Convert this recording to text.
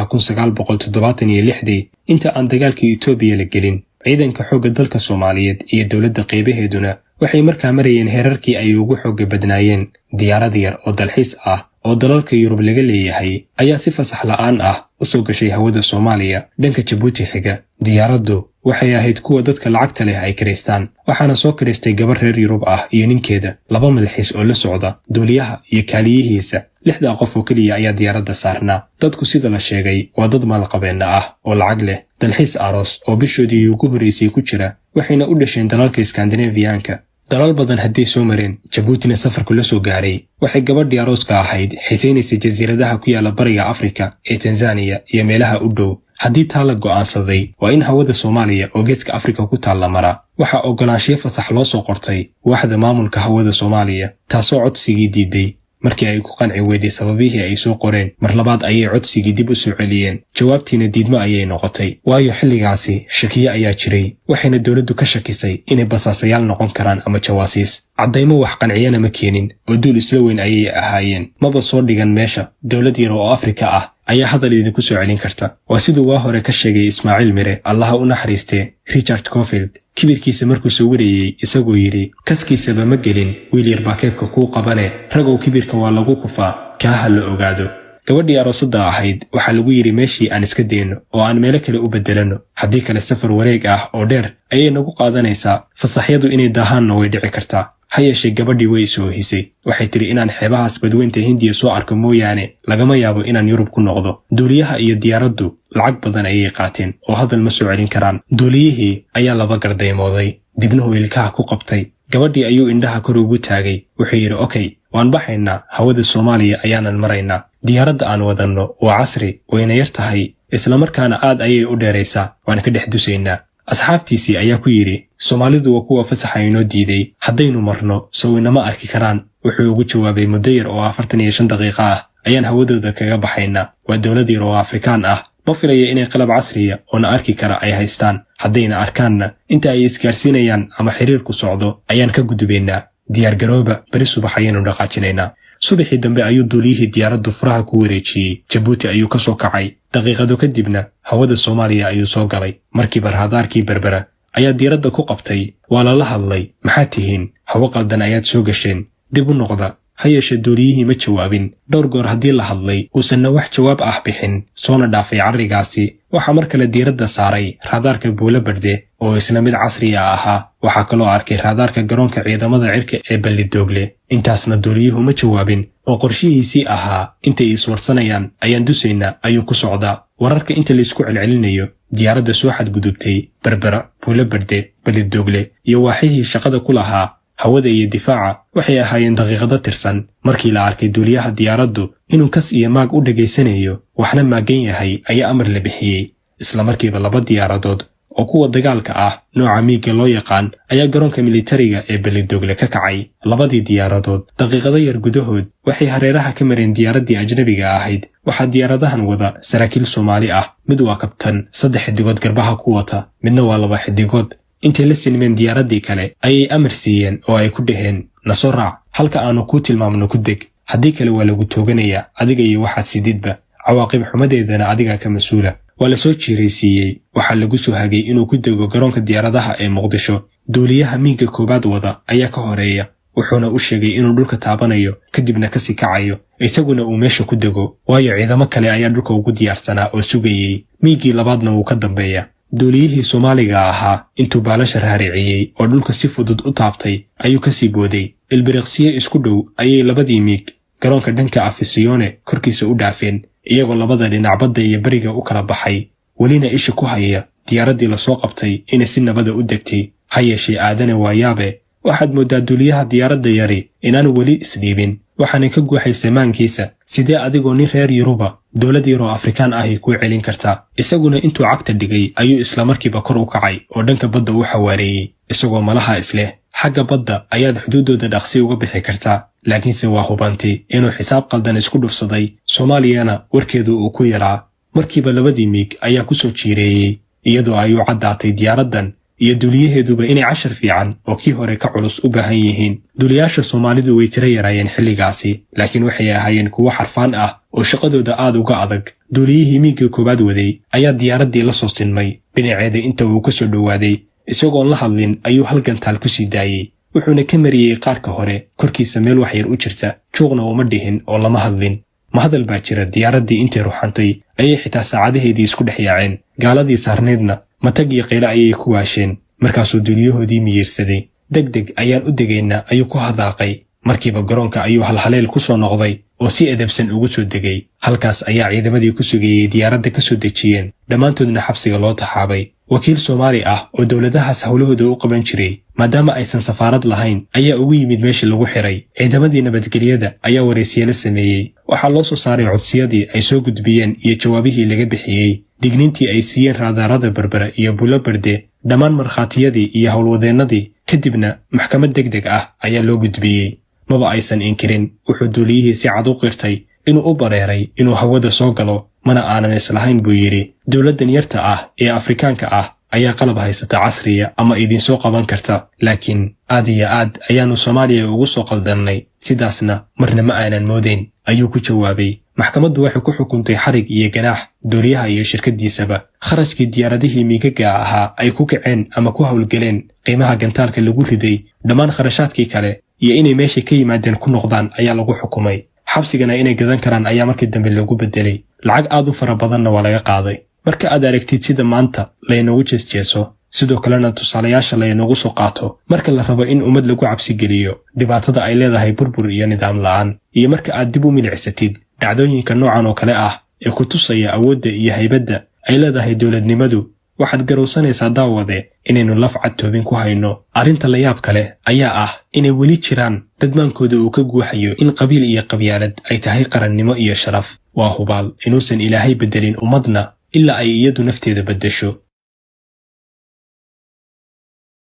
1976 inta aan dagaalkii Itoobiya la gelin. ciidanka xoogga dalka Soomaaliyeed iyo dawladda qeybaheeduna waxay markaa marayeen heerarkii ay ugu xoogga badnaayeen. diyaarad yar oo dalxiis ah oo dalalka Yurub laga leeyahay ayaa si fasax la'aan ah u soo gashay hawada Soomaaliya dhanka Djibouti xiga. diyaaraddu waxay ahayd kuwa dadka lacagta leh ay kireystaan, waxaana soo kireystay gabar reer Yurub ah iyo ninkeeda, 2 malxiis oo la socda, duuliyaha iyo kaaliyihiisa. 6 qof oo kaliya ayaa diyaaradda saarnaa. dadku sida la sheegay waa dad maalqabeenna ah oo lacag leh, dalxiis aroos oo bishoodii ugu horeysay ku jira, waxayna u dhasheen dalalka Scandinavian-ka. dalal badan hadday soo mareen, Djiboutina safarku la soo gaaray. waxay gabadhii arooska ahayd xiisaynaysay jasiiradaha ku yaala bariga Afrika ee Tanzania iyo meelaha u dhow. haddii taa la go'aansaday waa in hawada Soomaaliya oo geeska Afrika ku taalla mara. waxaa ogolaanshiyo fasax loo soo qortay waaxda maamulka hawada Soomaaliya, taasoo codsigii diiday. markii ay ku qanci weyday sababihii ay soo qoreen, mar labaad ayay codsigii dib u soo celiyeen. jawaabtiina diidmo ayay noqotay, waayo xilligaasi shakiye ayaa jiray. waxayna dawladdu ka shakisay inay basaasayaal noqon karaan ama jawaasiis. caddaymo wax qanciyana ma keenin oo duul isla weyn ayay ahaayeen. maba soo dhigan meesha. dawlad yar oo Afrika ah ayaa hadal idinku soo celin karta. waa siduu waa hore ka sheegay Ismaaciil Mire, allaha u naxariistee, Richard Cofield kibirkiisa markuu soo wariyey isagoo yidhi, kaskiisaba ma gelin, wiil yar baa keebka kuu qabane, ragow kibirka waa lagu kufaa, kaaha la ogaado. gabadhii aroosada ahayd waxaa lagu yidhi meeshii aan iska dayno oo aan meelo kale u beddelano. haddii kale safar wareeg ah oo dheer ayay nagu qaadanaysaa, fasaxyadu inay daahaanna way dhici kartaa. ha yeeshee gabadhii way soo hisay. waxay tidhi inaan xeebahaas badweynta Hindiya soo arko mooyaane lagama yaabo inaan Yurub ku noqdo. duuliyaha iyo diyaaraddu lacag badan ayay qaateen oo hadal ma soo celin karaan. duuliyihii ayaa 2 gardaymooday, dibnuhu ilkaha ku qabtay. gabadhii ayuu indhaha kor ugu taagay. wuxuu yidhi, okay, waan baxaynaa, hawada Soomaaliya ayaanan maraynaa. diyaaradda aan wadanno waa casri, wayna yar tahay, islamarkaana aad ayay u dheeraysaa, waan ka dhex dusaynaa. asxaabtiisii ayaa ku yidhi, Soomaalidu waa kuwa fasaxa inoo diiday, haddaynu marno sow inama arki karaan. wuxuu ugu jawaabay, muddo yar oo 45 daqiiqo ah ayaan hawadooda kaga baxaynaa. waa dawlad yar oo Afrikaan ah, ma filaya inay qalab casriya oo na arki kara ay haystaan. haddayna arkaanna inta ay isgaarsiinayaan ama xiriirku socdo ayaan ka gudubaynaa. diyaargarooba, beri subax ayaynu dhaqaajinaynaa. subaxii dambe ayuu duuliyihii diyaaraddu furaha ku wareejiyey. Djibouti ayuu ka soo kacay. daqiiqado kadibna hawada Soomaaliya ayuu soo galay. markiiba raadaarkii Berbera ayaa diyaaradda ku qabtay. waa lala hadlay, maxaad tihiin? hawo qaldan ayaad soo gasheen, dib u noqda. ha yeeshee duuliyihii ma jawaabin. dhowr goor haddii la hadlay uusanna wax jawaab ah bixin, soona dhaafay carrigaasi. waxaa mar kale diiradda saaray raadaarka Buulo Berde oo isna mid casriya ahaa. waxaa kaloo arkay raadaarka garoonka ciidamada cirka ee Balidoogle. intaasna duuliyuhu ma jawaabin oo qorshihiisii ahaa intay iswarsanayaan ayaan dusaynaa ayuu ku socdaa. wararka inta laysku celcelinayo, diyaaradda soo xadgudubtay Berbera, Buulo Berde, Balidoogle iyo waaxihii shaqada ku lahaa hawada iyo difaaca waxay ahaayeen daqiiqado tirsan. markii la arkay duuliyaha diyaaraddu inuu kas iyo maag u dhegaysanayo, waxna maagan yahay, ayaa amar la bixiyey. isla markiiba 2 diyaaradood oo kuwa dagaalka ah nooca miiga loo yaqaan ayaa garoonka militariga ee Balidoogle ka kacay. 2dii diyaaradood daqiiqado yar gudahood waxay hareeraha ka mareen diyaaraddii ajnabiga ahayd. waxaa diyaaradahan wada saraakiil Soomaali ah. mid waa kabtan, 3 xidigood garbaha ku wata, midna waa 2 xidigood. intay la sinmeen diyaaraddii kale ayay amar siiyeen oo ay ku dhaheen, na soo raac, halka aanu ku tilmaamno ku deg, haddii kale waa lagu tooganayaa, adiga iyo waxaad sididba, cawaaqib xumadeedana adigaa ka mas-uula. waa la soo jiiraysiiyey. waxaa lagu soo hagay inuu ku dego garoonka diyaaradaha ee Muqdisho. duuliyaha miiga koowaad wada ayaa ka horeeya, wuxuuna u sheegay inuu dhulka taabanayo kadibna kasii kacayo, isaguna uu meesha ku dego, waayo ciidamo kale ayaa dhulka ugu diyaarsanaa oo sugayey. miigii labaadna wuu ka dambeeya. duuliyihii Soomaaliga ahaa intuu baalasha raariciyey oo dhulka si fudud u taabtay ayuu kasii booday. ilbiriqsiye isku dhow ayay 2dii miig garoonka dhanka Afisiyone korkiisa u dhaafeen, iyagoo 2 dhinac badda iyo beriga u kala baxay, welina isha ku haya diyaaraddii la soo qabtay inay si nabada u degtay. ha yeeshee aadane waa yaabe, waxaad mooddaa duuliyaha diyaaradda yari inaanu weli isdhiibin. waxaanay ka guuxaysa maankiisa, sidee adigoo nin reer Yuruba dawlad yar oo Afrikaan ahi kuu celin kartaa? isaguna intuu cagta dhigay ayuu isla markiiba kor u kacay oo dhanka badda u xawaareeyey, isagoo malaha isleh xagga badda ayaad xuduuddooda dhaqsi uga bixi kartaa. laakiinse waa hubantay inuu xisaab qaldan isku dhufsaday. Soomaaliyana warkeedu uu ku yaraa. markiiba 2dii miig ayaa ku soo jiireeyey, iyadoo ay u caddaatay diyaaraddan iyo duuliyaheeduba inay cashar fiican oo kii hore ka culus u baahan yihiin. duuliyaasha Soomaalidu way tira yaraayeen xilligaasi, laakiin waxay ahaayeen kuwo xarfaan ah oo shaqadooda aad uga adag. duuliyihii miiga koowaad waday ayaa diyaaraddii la soo sinmay dhinaceeda inta uu ka soo dhowaaday. isagoon la hadlin ayuu hal gantaal ku sii daayey, wuxuuna ka mariyey qaarka hore korkiisa meel wax yar u jirta. juuqna uma dhihin oo lama hadlin. ma hadal baa jira diyaaraddii intay ruxantay ayay xitaa saacadaheedii isku dhex yaaceen. gaaladii saarneedna matag iyo qayle ayay ku waasheen. markaasuu duuliyahoodii miyiirsaday. degdeg ayaan u degaynaa ayuu ku hadaaqay. markiiba garoonka ayuu halhaleel ku soo noqday oo si edebsan ugu soo degay. halkaas ayaa ciidamadii ku sugayey diyaaradda ka soo dejiyeen, dhammaantoodna xabsiga loo taxaabay. wakiil Soomaali ah oo dowladahaas howlahooda u qaban jiray maadaama aysan safaarad lahayn ayaa ugu yimid meesha lagu xiray. ciidamadii nabadgelyada ayaa waraysiyeelo sameeyey. waxaa loo soo saaray codsiyadii ay soo gudbiyeen iyo jawaabihii laga bixiyey, digniintii ay siiyeen raadaarada Berbera iyo Buulo Berde, dhammaan markhaatiyadii iyo howlwadeennadii. kadibna maxkamad degdeg ah ayaa loo gudbiyey. maba aysan inkirin. wuxuu duuliyihii si cad u qirtay inuu u bareeray inuu hawada soo galo, mana aanan islahayn buu yidhi. dowladdan yarta ah ee Afrikaanka ah ayaa qalab haysata casriya ama idinsoo qaban karta, laakiin aad iyo aad ayaannu Soomaaliya ugu soo qaldannay, sidaasna marna ma aanan moodayn, ayuu ku jawaabay. maxkamaddu waxay ku xukuntay xarig iyo ganaax duuliyaha iyo shirkaddiisaba. kharashkii diyaaradihii miigaga ahaa ay ku kaceen ama ku howlgeleen, qiimaha gantaalka lagu riday, dhammaan kharashaadkii kale iyo inay meeshay ka yimaadeen ku noqdaan ayaa lagu xukumay. xabsigana inay gadan karaan ayaa markii dambe lagu beddelay. lacag aad u fara badanna waa laga qaaday. marka aad aragtid sida maanta laynagu jeesjeeso, sidoo kalena tusaalayaasha laynagu soo qaato marka la rabo in ummad lagu cabsi geliyo dhibaatada ay leedahay burbur iyo nidaam la'aan, iyo marka aad dib u milicsatid dhacdooyinka noocan oo kale ah ee ku tusaya awoodda iyo haybadda ay leedahay dowladnimadu, waxaad garowsanaysaa daawade inaynu laf cad toobin ku hayno. arrinta la yaab kale ayaa ah inay weli jiraan dadmaankooda uu ka guuxayo in qabiil iyo qabyaalad ay tahay qarannimo iyo sharaf. waa hubaal inuusan Ilaahay beddelin ummadna ilaa ay iyadu nafteeda beddesho.